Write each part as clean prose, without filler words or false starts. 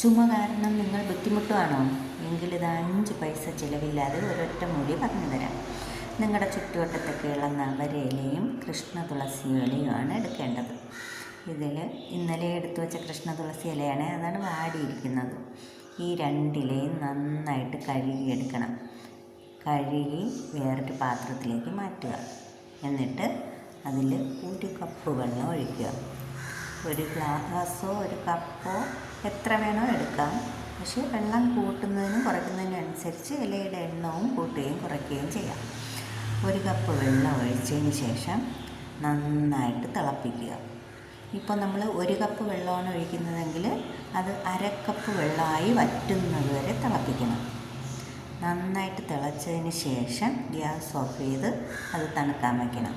ചുമ കാരണം നിങ്ങൾ ബുദ്ധിമുട്ടുവാണോ? എങ്കിലിത് 5 പൈസ ചിലവില്ലാതെ ഒരൊറ്റ മൂലി പറഞ്ഞു തരാം. നിങ്ങളുടെ ചുറ്റുവട്ടത്തൊക്കെയുള്ള നവരയിലയും കൃഷ്ണ തുളസി ഇലയുമാണ് എടുക്കേണ്ടത്. ഇതിൽ ഇന്നലെ എടുത്തു വെച്ച കൃഷ്ണ തുളസി ഇലയാണ്, അതാണ് വാടിയിരിക്കുന്നത്. ഈ 2 ഇലയും നന്നായിട്ട് കഴുകിയെടുക്കണം. കഴുകി വേറൊരു പാത്രത്തിലേക്ക് മാറ്റുക. എന്നിട്ട് അതിൽ 1 കപ്പ് വെള്ളം ഒഴിക്കുക. 1 ഗ്ലാസോ 1 കപ്പോ എത്ര വേണോ എടുക്കാം. പക്ഷേ വെള്ളം കൂട്ടുന്നതിനും കുറയ്ക്കുന്നതിനും അനുസരിച്ച് ഇലയുടെ എണ്ണവും കൂട്ടുകയും കുറയ്ക്കുകയും ചെയ്യാം. 1 കപ്പ് വെള്ളം ഒഴിച്ചതിന് ശേഷം നന്നായിട്ട് തിളപ്പിക്കുക. ഇപ്പോൾ നമ്മൾ 1 കപ്പ് വെള്ളമാണ് ഒഴിക്കുന്നതെങ്കിൽ അത് 1/2 കപ്പ് വെള്ളമായി വറ്റുന്നത് വരെ തിളപ്പിക്കണം. നന്നായിട്ട് തിളച്ചതിന് ശേഷം ഗ്യാസ് ഓഫ് ചെയ്ത് അത് തണുക്കാൻ വയ്ക്കണം.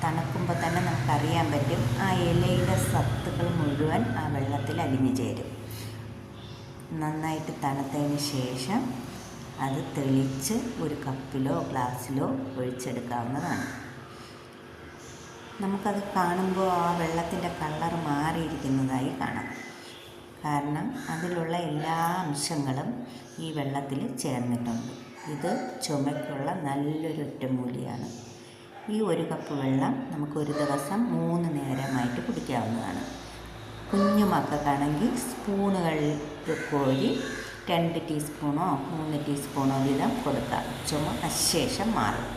തണുക്കുമ്പോൾ തന്നെ നമുക്കറിയാൻ പറ്റും, ആ ഇലയുടെ സത്തുക്കൾ മുഴുവൻ ആ വെള്ളത്തിൽ അലിഞ്ഞു ചേരും. നന്നായിട്ട് തണുത്തതിന് ശേഷം അത് തെളിച്ച് 1 കപ്പിലോ ഗ്ലാസ്സിലോ ഒഴിച്ചെടുക്കാവുന്നതാണ്. നമുക്കത് കാണുമ്പോൾ ആ വെള്ളത്തിൻ്റെ കളർ മാറിയിരിക്കുന്നതായി കാണാം. കാരണം അതിലുള്ള എല്ലാ അംശങ്ങളും ഈ വെള്ളത്തിൽ ചേർന്നിട്ടുണ്ട്. ഇത് ചുമയ്ക്കുള്ള നല്ലൊരു ഒറ്റമൂലിയാണ്. ഈ 1 കപ്പ് വെള്ളം നമുക്ക് ഒരു ദിവസം 3 നേരമായിട്ട് കുടിക്കാവുന്നതാണ്. കുഞ്ഞു മക്കൾക്കാണെങ്കിൽ സ്പൂണുകളിൽ കോരി 2 ടീസ്പൂണോ 3 ടീസ്പൂണോ വീതം കൊടുക്കാം. ചുമ അശേഷം മാറും.